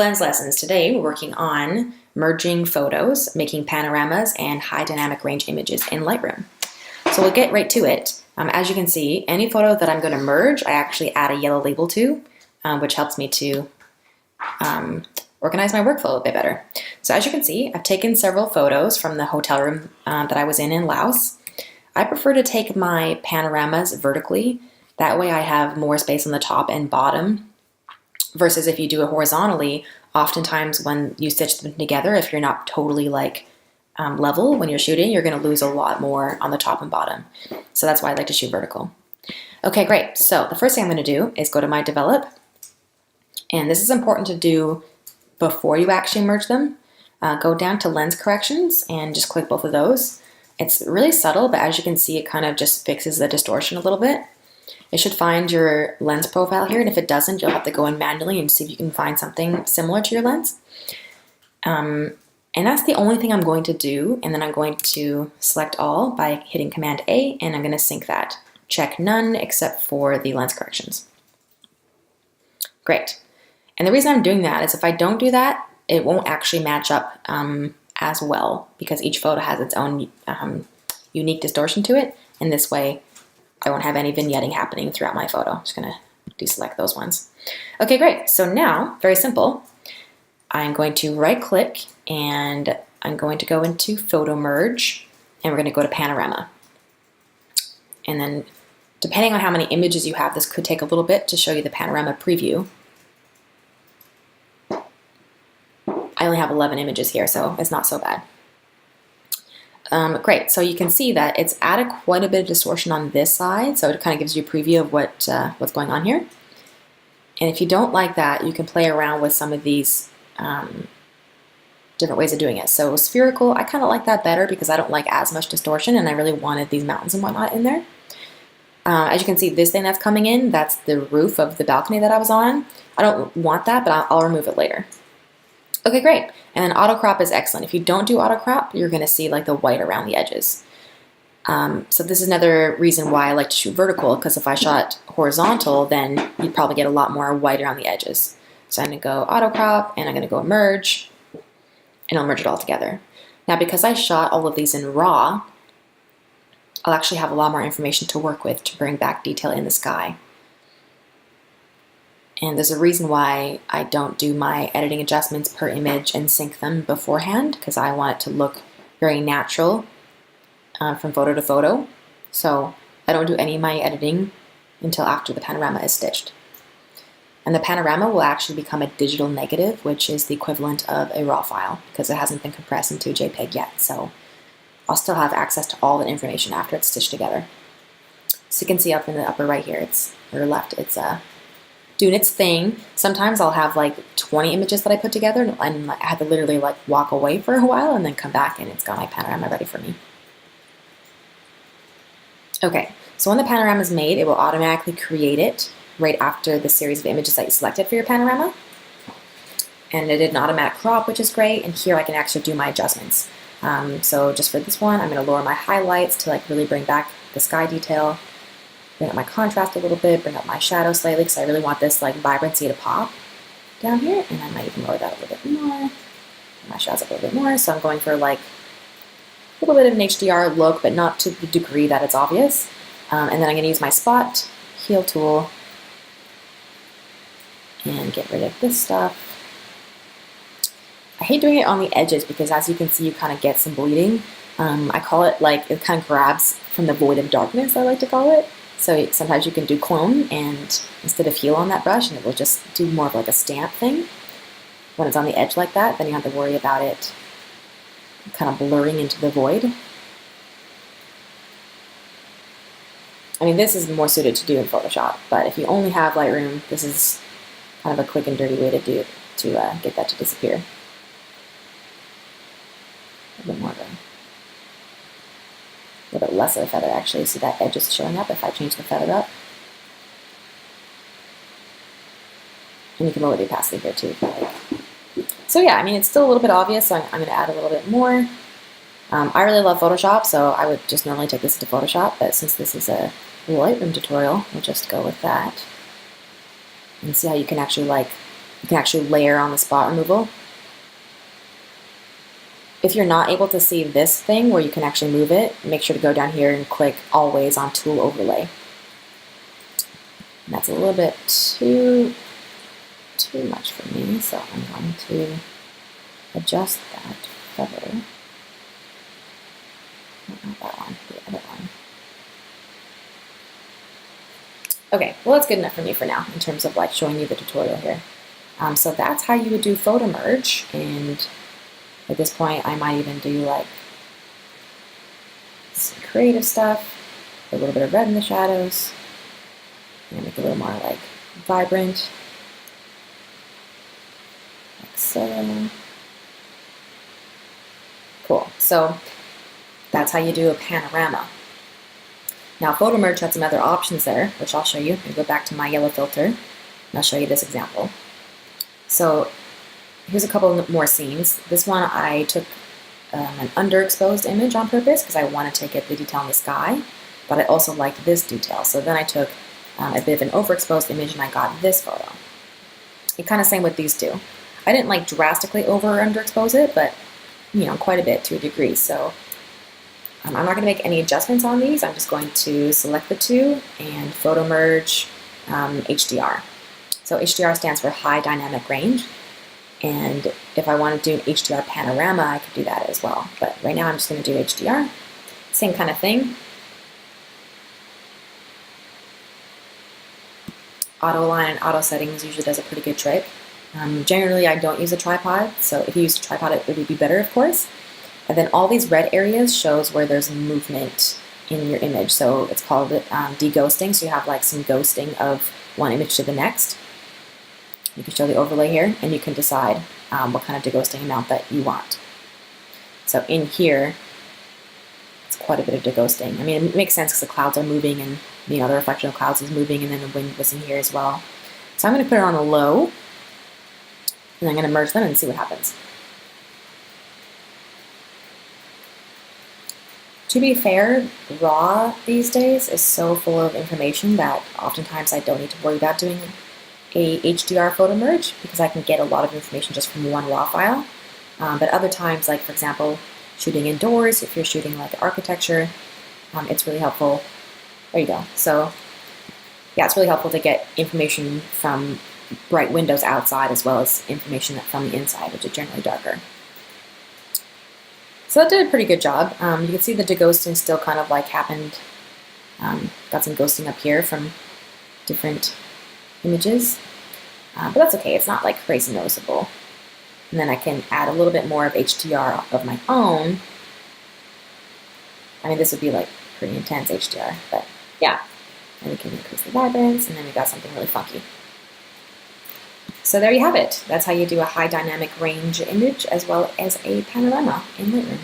Lens Lessons. Today we're working on merging photos, making panoramas, and high dynamic range images in Lightroom. So we'll get right to it. As you can see, any photo that I'm going to merge, I actually add a yellow label to, which helps me to organize my workflow a bit better. So as you can see, I've taken several photos from the hotel room that I was in Laos. I prefer to take my panoramas vertically. That way I have more space on the top and bottom. Versus if you do it horizontally, oftentimes when you stitch them together, if you're not totally level when you're shooting, you're going to lose a lot more on the top and bottom. So that's why I like to shoot vertical. Okay, great. So the first thing I'm going to do is go to my develop. And this is important to do before you actually merge them. Go down to lens corrections and just click both of those. It's really subtle, but as you can see, it kind of just fixes the distortion a little bit. It should find your lens profile here, and if it doesn't, you'll have to go in manually and see if you can find something similar to your lens. And that's the only thing I'm going to do, and then I'm going to select all by hitting Command A, and I'm going to sync that. Check none except for the lens corrections. Great. And the reason I'm doing that is if I don't do that, it won't actually match up as well, because each photo has its own unique distortion to it, and this way I won't have any vignetting happening throughout my photo. I'm just going to deselect those ones. Okay, great. So now, very simple, I'm going to right click and I'm going to go into Photo Merge, and we're going to go to Panorama. And then depending on how many images you have, this could take a little bit to show you the Panorama preview. I only have 11 images here, so it's not so bad. Great, so you can see that it's added quite a bit of distortion on this side, so it kind of gives you a preview of what's going on here. And if you don't like that, you can play around with some of these different ways of doing it. So spherical, I kind of like that better because I don't like as much distortion, and I really wanted these mountains and whatnot in there. As you can see, this thing that's coming in, that's the roof of the balcony that I was on. I don't want that, but I'll remove it later. Okay, great. And then auto crop is excellent. If you don't do auto crop, you're going to see like the white around the edges. So this is another reason why I like to shoot vertical, because if I shot horizontal, then you'd probably get a lot more white around the edges. So I'm going to go auto crop, and I'm going to go merge, and I'll merge it all together. Now, because I shot all of these in RAW, I'll actually have a lot more information to work with to bring back detail in the sky. And there's a reason why I don't do my editing adjustments per image and sync them beforehand, because I want it to look very natural from photo to photo. So I don't do any of my editing until after the panorama is stitched. And the panorama will actually become a digital negative, which is the equivalent of a RAW file, because it hasn't been compressed into a JPEG yet. So I'll still have access to all that information after it's stitched together. So you can see up in the upper right here, or left, it's doing its thing. Sometimes I'll have like 20 images that I put together, and I have to literally like walk away for a while and then come back, and it's got my panorama ready for me. Okay, so when the panorama is made, it will automatically create it right after the series of images that you selected for your panorama. And it did an automatic crop, which is great, and here I can actually do my adjustments. So just for this one, I'm going to lower my highlights to like really bring back the sky detail. Bring up my contrast a little bit, bring up my shadow slightly, because I really want this like vibrancy to pop down here, and I might even lower that a little bit more. My shadows up a little bit more, so I'm going for like a little bit of an HDR look, but not to the degree that it's obvious. And then I'm going to use my spot heal tool and get rid of this stuff. I hate doing it on the edges because, as you can see, you kind of get some bleeding. I call it like it kind of grabs from the void of darkness, I like to call it. So sometimes you can do clone and instead of heal on that brush, and it will just do more of like a stamp thing. When it's on the edge like that, then you have to worry about it kind of blurring into the void. I mean, this is more suited to do in Photoshop, but if you only have Lightroom, this is kind of a quick and dirty way to do it, to get that to disappear. A bit more of a little bit less of a feather, actually. See that edge is showing up if I change the feather up. And you can lower the opacity here too if you like. So yeah, I mean, it's still a little bit obvious, so I'm going to add a little bit more. I really love Photoshop, so I would just normally take this to Photoshop, but since this is a Lightroom tutorial, we'll just go with that. And see how you can actually like You can actually layer on the spot removal. If you're not able to see this thing where you can actually move it, make sure to go down here and click always on tool overlay. And that's a little bit too much for me, so I'm going to adjust that feather. Not that one, the other one. Okay, well that's good enough for me for now in terms of like showing you the tutorial here. So that's how you would do photo merge, and at this point I might even do like some creative stuff, a little bit of red in the shadows, and make it a little more like vibrant, like so. Cool, so that's how you do a panorama. Now photo merge had some other options there, which I'll show you. I'll go back to my yellow filter, and I'll show you this example. So here's a couple more scenes. This one I took an underexposed image on purpose because I wanted to get the detail in the sky, but I also liked this detail. So then I took a bit of an overexposed image and I got this photo. It kind of same with these two. I didn't like drastically over or underexpose it, but you know, quite a bit to a degree. So I'm not going to make any adjustments on these. I'm just going to select the two and photo merge HDR. So HDR stands for high dynamic range. And if I want to do an HDR panorama, I could do that as well. But right now I'm just going to do HDR. Same kind of thing. Auto align and auto settings usually does a pretty good trick. Generally I don't use a tripod, so if you use a tripod it would be better, of course. And then all these red areas shows where there's movement in your image. So it's called deghosting. So you have like some ghosting of one image to the next. You can show the overlay here, and you can decide what kind of deghosting amount that you want. So in here, it's quite a bit of deghosting. I mean, it makes sense because the clouds are moving, and you know the reflection of clouds is moving, and then the wind was in here as well. So I'm going to put it on a low, and I'm going to merge them and see what happens. To be fair, RAW these days is so full of information that oftentimes I don't need to worry about doing a HDR photo merge because I can get a lot of information just from one RAW file. But other times, like for example, shooting indoors, if you're shooting like architecture, it's really helpful. There you go. So yeah, it's really helpful to get information from bright windows outside as well as information from the inside, which is generally darker. So that did a pretty good job. You can see the deghosting still kind of like happened. Got some ghosting up here from different images, but that's okay. It's not like crazy noticeable. And then I can add a little bit more of HDR of my own. I mean, this would be like pretty intense HDR, but yeah. And we can increase the vibrance, and then we got something really funky. So there you have it. That's how you do a high dynamic range image as well as a panorama in Lightroom.